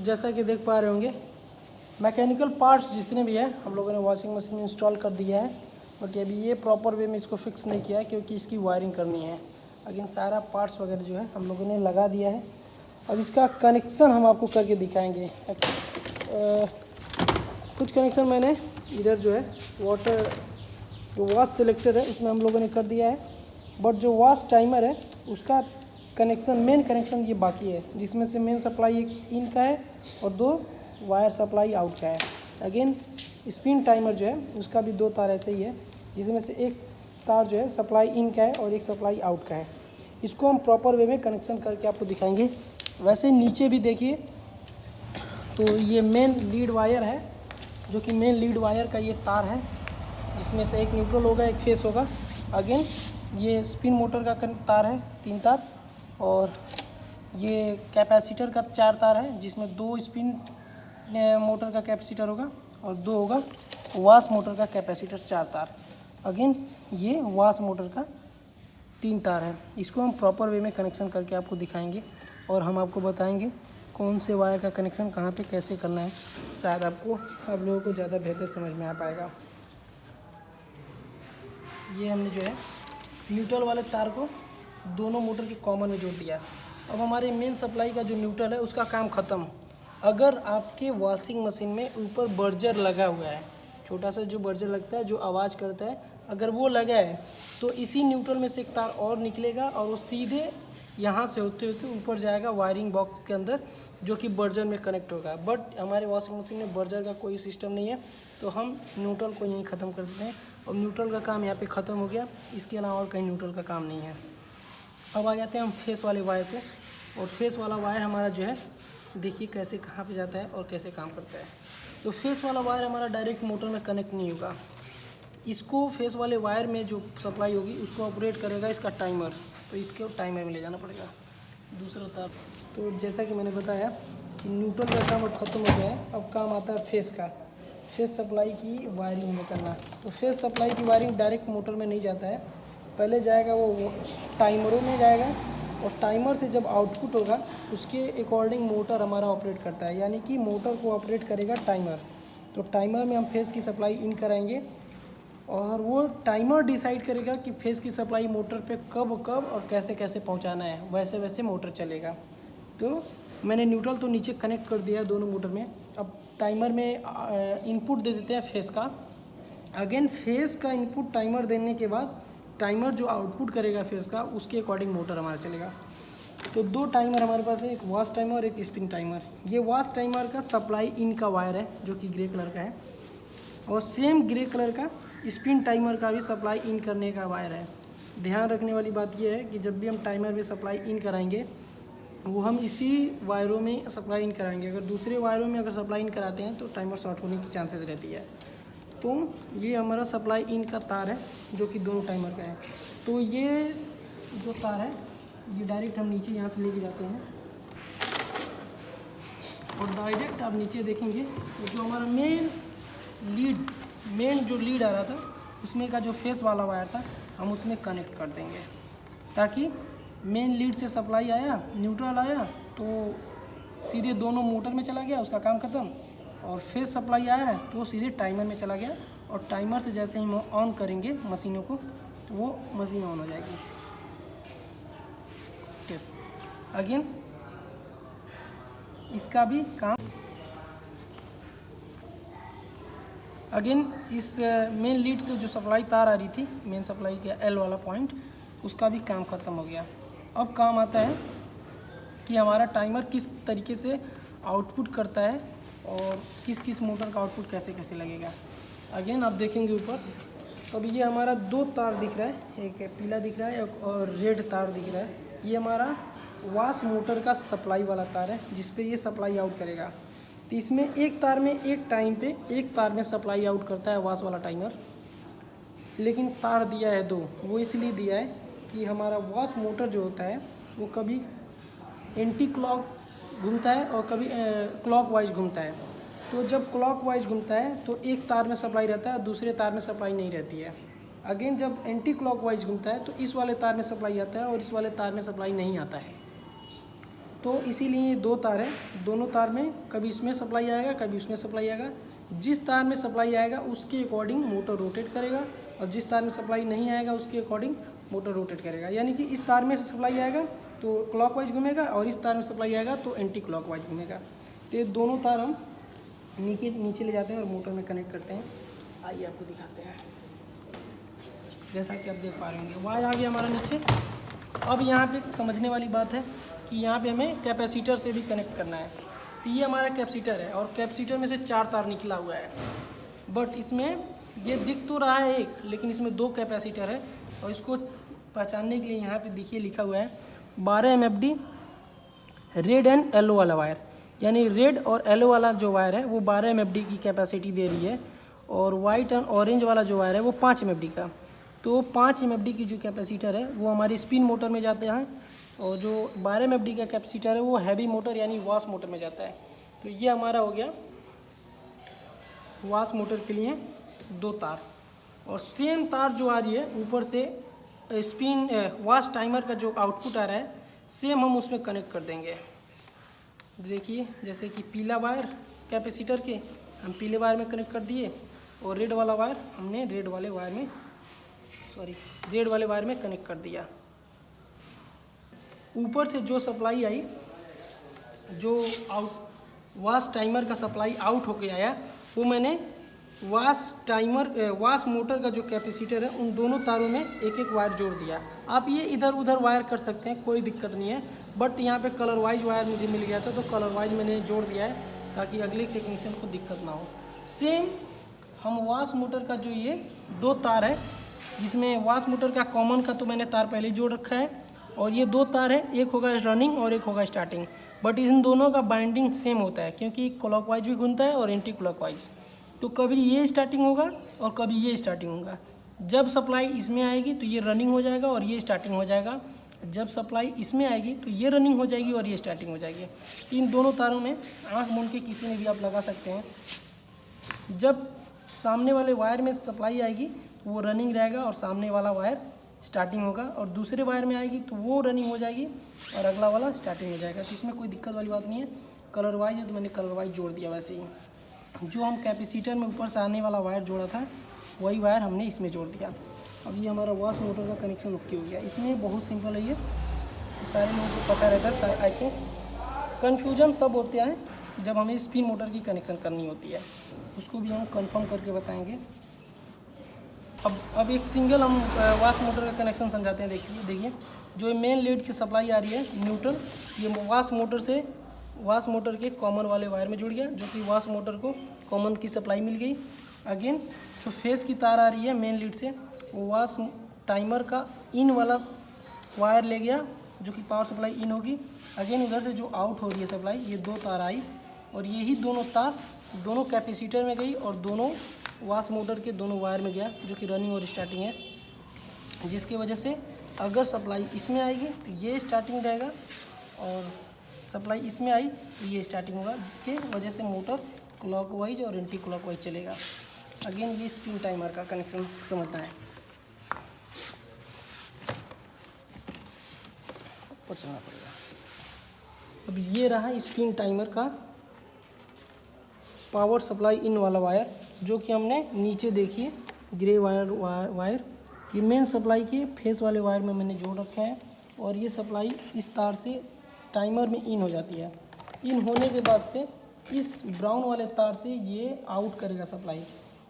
जैसा कि देख पा रहे होंगे मैकेनिकल पार्ट्स जितने भी हैं हम लोगों ने वॉशिंग मशीन में इंस्टॉल कर दिया है, बट अभी ये प्रॉपर वे में इसको फिक्स नहीं किया है क्योंकि इसकी वायरिंग करनी है। अगेन सारा पार्ट्स वगैरह जो है हम लोगों ने लगा दिया है। अब इसका कनेक्शन हम आपको करके दिखाएंगे। कुछ कनेक्शन मैंने इधर जो है वाटर जो वॉश सिलेक्टर है उसमें हम लोगों ने कर दिया है, बट जो वॉश टाइमर है उसका कनेक्शन मेन कनेक्शन ये बाकी है, जिसमें से मेन सप्लाई एक इन का है और 2 वायर सप्लाई आउट का है। अगेन स्पिन टाइमर जो है उसका भी 2 तार ऐसे ही है, जिसमें से एक तार जो है सप्लाई इन का है और एक सप्लाई आउट का है। इसको हम प्रॉपर वे में कनेक्शन करके आपको दिखाएंगे। वैसे नीचे भी देखिए तो ये मेन लीड वायर है, जो कि मेन लीड वायर का ये तार है, जिसमें से एक न्यूट्रल होगा एक फेस होगा। अगेन ये स्पिन मोटर का तार है 3 तार, और ये कैपेसिटर का 4 तार है, जिसमें 2 स्पिन मोटर का कैपेसिटर होगा और 2 होगा वाश मोटर का कैपेसिटर 4 तार। अगेन ये वाश मोटर का 3 तार है। इसको हम प्रॉपर वे में कनेक्शन करके आपको दिखाएंगे और हम आपको बताएंगे कौन से वायर का कनेक्शन कहाँ पे कैसे करना है। शायद आप लोगों को ज़्यादा बेहतर समझ में आ पाएगा। ये हमने जो है न्यूट्रल वाले तार को दोनों मोटर के कॉमन में जोड़ दिया। अब हमारे मेन सप्लाई का जो न्यूट्रल है उसका काम ख़त्म। अगर आपके वॉशिंग मशीन में ऊपर बर्जर लगा हुआ है, छोटा सा जो बर्जर लगता है जो आवाज़ करता है, अगर वो लगा है तो इसी न्यूट्रल में से एक तार और निकलेगा और वो सीधे यहाँ से होते होते ऊपर जाएगा वायरिंग बॉक्स के अंदर, जो कि बर्जर में कनेक्ट होगा। बट हमारे वॉशिंग मशीन में बर्जर का कोई सिस्टम नहीं है, तो हम न्यूट्रल को यहीं ख़त्म कर देते हैं और न्यूट्रल का काम यहाँ पे ख़त्म हो गया। इसके अलावा और कहीं न्यूट्रल का काम नहीं है। अब आ जाते हैं हम फेस वाले वायर पे, और फेस वाला वायर हमारा जो है देखिए कैसे कहाँ पे जाता है और कैसे काम करता है। तो फेस वाला वायर हमारा डायरेक्ट मोटर में कनेक्ट नहीं होगा। इसको फेस वाले वायर में जो सप्लाई होगी उसको ऑपरेट करेगा इसका टाइमर, तो इसको टाइमर में ले जाना पड़ेगा दूसरा तार। तो जैसा कि मैंने बताया कि न्यूट्रल का काम अब ख़त्म हो गया है, अब काम आता है फेस का। फेस सप्लाई की वायरिंग में करना। तो फेस सप्लाई की वायरिंग डायरेक्ट मोटर में नहीं जाता है, पहले जाएगा वो टाइमरों में जाएगा, और टाइमर से जब आउटपुट होगा उसके अकॉर्डिंग मोटर हमारा ऑपरेट करता है, यानी कि मोटर को ऑपरेट करेगा टाइमर। तो टाइमर में हम फेस की सप्लाई इन कराएंगे और वो टाइमर डिसाइड करेगा कि फेस की सप्लाई मोटर पे कब कब और कैसे कैसे पहुंचाना है, वैसे वैसे मोटर चलेगा। तो मैंने न्यूट्रल तो नीचे कनेक्ट कर दिया है दोनों मोटर में। अब टाइमर में इनपुट दे देते हैं फेस का। अगेन फेस का इनपुट टाइमर देने के बाद टाइमर जो आउटपुट करेगा फेस का उसके अकॉर्डिंग मोटर हमारा चलेगा। तो 2 टाइमर हमारे पास है, एक वॉश टाइमर और एक स्पिन टाइमर। ये वॉश टाइमर का सप्लाई इन का वायर है जो कि ग्रे कलर का है, और सेम ग्रे कलर का स्पिन टाइमर का भी सप्लाई इन करने का वायर है। ध्यान रखने वाली बात यह है कि जब भी हम टाइमर में सप्लाई इन कराएंगे वो हम इसी वायरों में सप्लाई इन कराएंगे। अगर दूसरे वायरों में अगर सप्लाई इन कराते हैं तो टाइमर शॉर्ट होने की चांसेस रहती है। तो ये हमारा सप्लाई इन का तार है जो कि दोनों टाइमर का है। तो ये जो तार है ये डायरेक्ट हम नीचे यहाँ से लेके जाते हैं, और डायरेक्ट आप नीचे देखेंगे जो हमारा मेन जो लीड आ रहा था उसमें का जो फेस वाला वायर था हम उसमें कनेक्ट कर देंगे, ताकि मेन लीड से सप्लाई आया, न्यूट्रल आया तो सीधे दोनों मोटर में चला गया, उसका काम ख़त्म। और फेस सप्लाई आया है तो वो सीधे टाइमर में चला गया, और टाइमर से जैसे ही हम ऑन करेंगे मशीनों को तो वो मशीन ऑन हो जाएगी। ठीक, अगेन इसका भी काम अगेन इस मेन लीड से जो सप्लाई तार आ रही थी मेन सप्लाई का एल वाला पॉइंट, उसका भी काम ख़त्म हो गया। अब काम आता है कि हमारा टाइमर किस तरीके से आउटपुट करता है और किस किस मोटर का आउटपुट कैसे कैसे लगेगा। अगेन आप देखेंगे ऊपर, अब ये हमारा 2 तार दिख रहा है, एक पीला दिख रहा है और रेड तार दिख रहा है। ये हमारा वाश मोटर का सप्लाई वाला तार है जिस पे ये सप्लाई आउट करेगा। तो इसमें एक तार में एक टाइम पे एक तार में सप्लाई आउट करता है वाश वाला टाइमर, लेकिन तार दिया है 2। वो इसलिए दिया है कि हमारा वाश मोटर जो होता है वो कभी एंटी क्लॉक घूमता है और कभी क्लॉक वाइज घूमता है। तो जब क्लॉक वाइज घूमता है तो एक तार में सप्लाई रहता है, दूसरे तार में सप्लाई नहीं रहती है। अगेन जब एंटी क्लॉक वाइज घूमता है तो इस वाले तार में सप्लाई आता है और इस वाले तार में सप्लाई नहीं आता है। तो इसीलिए ये 2 तार है, दोनों तार में कभी इसमें सप्लाई आएगा, कभी उसमें सप्लाई आएगा। जिस तार में सप्लाई आएगा उसके अकॉर्डिंग मोटर रोटेट करेगा, और जिस तार में सप्लाई नहीं आएगा उसके अकॉर्डिंग मोटर रोटेट करेगा। यानी कि इस तार में सप्लाई आएगा तो क्लॉकवाइज घूमेगा, और इस तार में सप्लाई आएगा तो एंटी क्लॉकवाइज घूमेगा। तो ये दोनों तार हम नीचे ले जाते हैं और मोटर में कनेक्ट करते हैं। आइए आपको दिखाते हैं। जैसा कि आप देख पा रहे होंगे वायर आ गया हमारा नीचे। अब यहाँ पे समझने वाली बात है कि यहाँ पे हमें कैपेसिटर से भी कनेक्ट करना है। तो ये हमारा कैपेसिटर है, और कैपेसिटर में से 4 तार निकला हुआ है, बट इसमें ये दिख तो रहा है एक, लेकिन इसमें 2 कैपेसिटर है। और इसको पहचानने के लिए यहाँ पे देखिए लिखा हुआ है 12 MFD रेड एंड येलो वाला वायर, यानी रेड और येलो वाला जो वायर है वो 12 MFD की कैपेसिटी दे रही है, और वाइट एंड ऑरेंज वाला जो वायर है वो 5 MFD का। तो 5 MFD की जो कैपेसिटर है वो हमारी स्पिन मोटर में जाते हैं, और जो 12 MFD का कैपेसिटर है वो हैवी मोटर यानी वाश मोटर में जाता है। तो ये हमारा हो गया वाश मोटर के लिए 2 तार। और सेम तार जो आ रही है ऊपर से स्पिन वाश टाइमर का जो आउटपुट आ रहा है सेम हम उसमें कनेक्ट कर देंगे। देखिए जैसे कि पीला वायर कैपेसिटर के हम पीले वायर में कनेक्ट कर दिए, और रेड वाला वायर हमने रेड वाले वायर में कनेक्ट कर दिया। ऊपर से जो सप्लाई आई, जो वाश टाइमर का सप्लाई आउट होके आया, वो मैंने वाश मोटर का जो कैपेसिटर है उन दोनों तारों में एक एक वायर जोड़ दिया। आप ये इधर उधर वायर कर सकते हैं, कोई दिक्कत नहीं है, बट यहाँ पे कलर वाइज वायर मुझे मिल गया था तो कलर वाइज मैंने जोड़ दिया है ताकि अगले टेक्नीशियन को दिक्कत ना हो। सेम हम वाश मोटर का जो ये 2 तार है, जिसमें वाश मोटर का कॉमन का तो मैंने तार पहले जोड़ रखा है, और ये 2 तार है, एक होगा रनिंग और एक होगा स्टार्टिंग, बट इन दोनों का बाइंडिंग सेम होता है क्योंकि क्लॉकवाइज भी घूमता है और एंटी क्लॉकवाइज। तो कभी ये स्टार्टिंग होगा और कभी ये स्टार्टिंग होगा। जब सप्लाई इसमें आएगी तो ये रनिंग हो जाएगा और ये स्टार्टिंग हो जाएगा, जब सप्लाई इसमें आएगी तो ये रनिंग हो जाएगी और ये स्टार्टिंग हो जाएगी। इन दोनों तारों में आँख मूंद के किसी में भी आप लगा सकते हैं। जब सामने वाले वायर में सप्लाई आएगी तो वो रनिंग रहेगा और सामने वाला वायर स्टार्टिंग होगा, और दूसरे वायर में आएगी तो वो रनिंग हो जाएगी और अगला वाला स्टार्टिंग हो जाएगा। तो इसमें कोई दिक्कत वाली बात नहीं है। कलर वाइज है तो मैंने कलर वाइज जोड़ दिया। वैसे ही जो हम कैपेसिटर में ऊपर से आने वाला वायर जोड़ा था वही वायर हमने इसमें जोड़ दिया। अब ये हमारा वाश मोटर का कनेक्शन ओके हो गया। इसमें बहुत सिंपल है, ये सारे लोगों को पता रहता है। आई थिंक कन्फ्यूजन तब होता है जब हमें स्पिन मोटर की कनेक्शन करनी होती है, उसको भी हम कंफर्म करके बताएंगे। अब एक सिंगल हम वाश मोटर का कनेक्शन समझाते हैं। देखिए जो मेन लीड की सप्लाई आ रही है न्यूट्रल, ये वाश मोटर के कॉमन वाले वायर में जुड़ गया, जो कि वाश मोटर को कॉमन की सप्लाई मिल गई। अगेन जो फेस की तार आ रही है मेन लीड से, वो वाश टाइमर का इन वाला वायर ले गया, जो कि पावर सप्लाई इन होगी। अगेन उधर से जो आउट हो रही है सप्लाई, ये 2 तार आई, और यही दोनों तार दोनों कैपेसिटर में गई और दोनों वाश मोटर के दोनों वायर में गया, जो कि रनिंग और स्टार्टिंग है। जिसकी वजह से अगर सप्लाई इसमें आएगी तो ये स्टार्टिंग रहेगा, और सप्लाई इसमें आई तो ये स्टार्टिंग होगा, जिसके वजह से मोटर क्लॉकवाइज और एंटी क्लॉकवाइज चलेगा। अगेन ये स्पिन टाइमर का कनेक्शन समझना है, पूछना पड़ेगा। अब ये रहा स्पिन टाइमर का पावर सप्लाई इन वाला वायर, जो कि हमने नीचे देखिए ग्रे वायर ये मेन सप्लाई के फेस वाले वायर में मैंने जोड़ रखा है, और ये सप्लाई इस तार से टाइमर में इन हो जाती है। इन होने के बाद से इस ब्राउन वाले तार से ये आउट करेगा सप्लाई,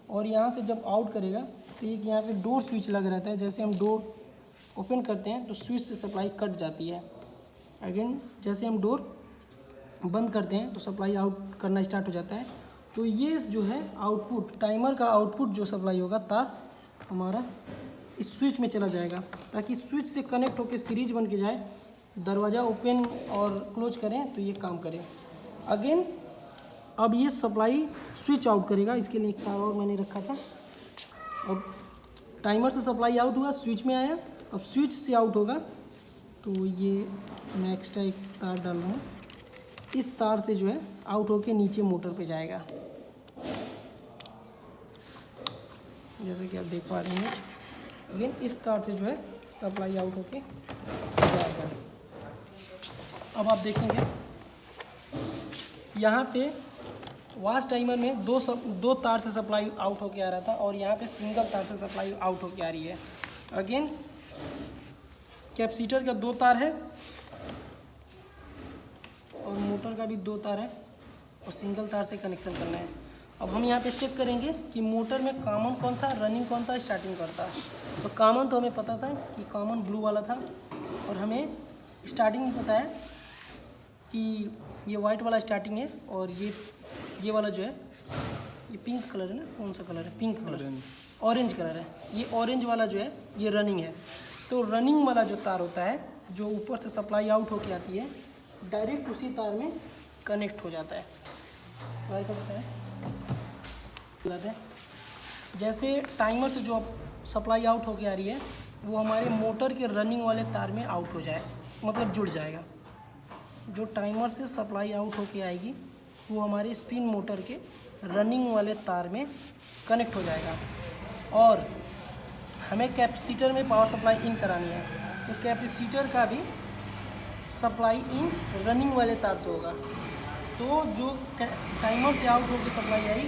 और यहाँ से जब आउट करेगा तो एक यहाँ पे डोर स्विच लग रहता है। जैसे हम डोर ओपन करते हैं तो स्विच से सप्लाई कट जाती है। अगेन जैसे हम डोर बंद करते हैं तो सप्लाई आउट करना स्टार्ट हो जाता है। तो ये जो है आउटपुट, टाइमर का आउटपुट जो सप्लाई होगा तार हमारा इस स्विच में चला जाएगा, ताकि स्विच से कनेक्ट होकर सीरीज बन के जाए। दरवाज़ा ओपन और क्लोज करें तो ये काम करे। अगेन अब ये सप्लाई स्विच आउट करेगा, इसके लिए एक तार और मैंने रखा था। अब टाइमर से सप्लाई आउट हुआ, स्विच में आया, अब स्विच से आउट होगा तो ये मैं एक्स्ट्रा एक तार डाल रहा हूँ। इस तार से जो है आउट होके नीचे मोटर पे जाएगा, जैसे कि आप देख पा रहे हैं। अगेन इस तार से जो है सप्लाई आउट होके जाएगा। अब आप देखेंगे यहाँ पे वॉश टाइमर में दो तार से सप्लाई आउट होके आ रहा था और यहाँ पे सिंगल तार से सप्लाई आउट होके आ रही है। अगेन कैपेसिटर का 2 तार है और मोटर का भी 2 तार है और सिंगल तार से कनेक्शन करना है। अब हम यहाँ पे चेक करेंगे कि मोटर में कॉमन कौन था, रनिंग कौन था, स्टार्टिंग कौन था। तो कॉमन तो हमें पता था कि कॉमन ब्लू वाला था और हमें स्टार्टिंग में पता है कि ये वाइट वाला स्टार्टिंग है और ये वाला जो है ये पिंक कलर है ना, कौन सा कलर है, पिंक कलर, ऑरेंज कलर है, ये ऑरेंज वाला जो है ये रनिंग है। तो रनिंग वाला जो तार होता है जो ऊपर से सप्लाई आउट होके आती है डायरेक्ट उसी तार में कनेक्ट हो जाता है। वायर का पता है जैसे टाइमर से जो सप्लाई आउट होके आ रही है वो हमारे मोटर के रनिंग वाले तार में आउट हो जाए, मतलब जुड़ जाएगा। जो टाइमर से सप्लाई आउट होके आएगी वो हमारे स्पिन मोटर के रनिंग वाले तार में कनेक्ट हो जाएगा और हमें कैपेसिटर में पावर सप्लाई इन करानी है। तो कैपेसिटर का भी सप्लाई इन रनिंग वाले तार से होगा। तो जो टाइमर से आउट होकर सप्लाई आई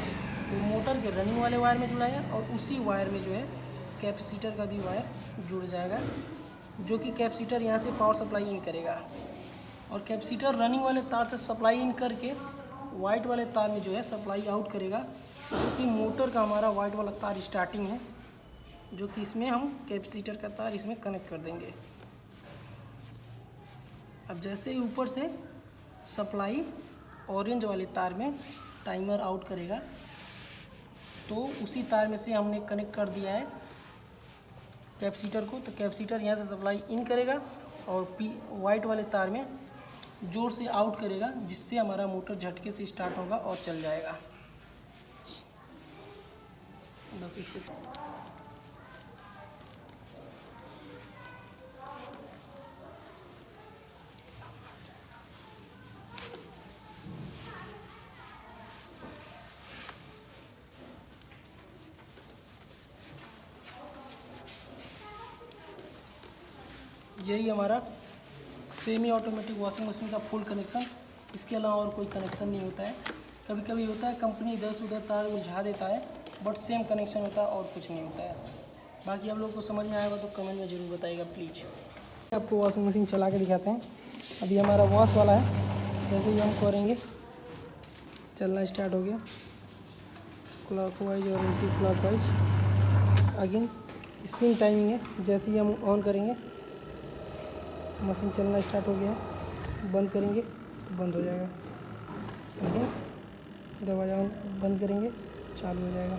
वो मोटर के रनिंग वाले वायर में जुड़ाया और उसी वायर में जो है कैपेसिटर का भी वायर जुड़ जाएगा, जो कि कैपेसिटर यहाँ से पावर सप्लाई इन करेगा और कैपेसिटर रनिंग वाले तार से सप्लाई इन करके वाइट वाले तार में जो है सप्लाई आउट करेगा, जो कि मोटर का हमारा वाइट वाला तार स्टार्टिंग है, जो कि इसमें हम कैपेसिटर का तार इसमें कनेक्ट कर देंगे। अब जैसे ही ऊपर से सप्लाई ऑरेंज वाले तार में टाइमर आउट करेगा तो उसी तार में से हमने कनेक्ट कर दिया है कैपेसिटर को। तो कैपेसिटर यहाँ से सप्लाई इन करेगा और वाइट वाले तार में जोर से आउट करेगा, जिससे हमारा मोटर झटके से स्टार्ट होगा और चल जाएगा। बस इसको यही हमारा सेमी ऑटोमेटिक वॉशिंग मशीन का फुल कनेक्शन। इसके अलावा और कोई कनेक्शन नहीं होता है। कभी कभी होता है कंपनी इधर से उधर तार उलझा देता है, बट सेम कनेक्शन होता है और कुछ नहीं होता है। बाकी आप लोगों को समझ में आएगा तो कमेंट में ज़रूर बताइएगा प्लीज़। आपको वॉशिंग मशीन चला के दिखाते हैं। अभी हमारा वॉश वाला है, जैसे ही हम करेंगे चलना स्टार्ट हो गया क्लॉकवाइज और anti clockwise. Again spin timing है, जैसे ही हम ऑन करेंगे मशीन चलना स्टार्ट हो गया है, बंद करेंगे तो बंद हो जाएगा। दरवाज़ा बंद करेंगे चालू हो जाएगा।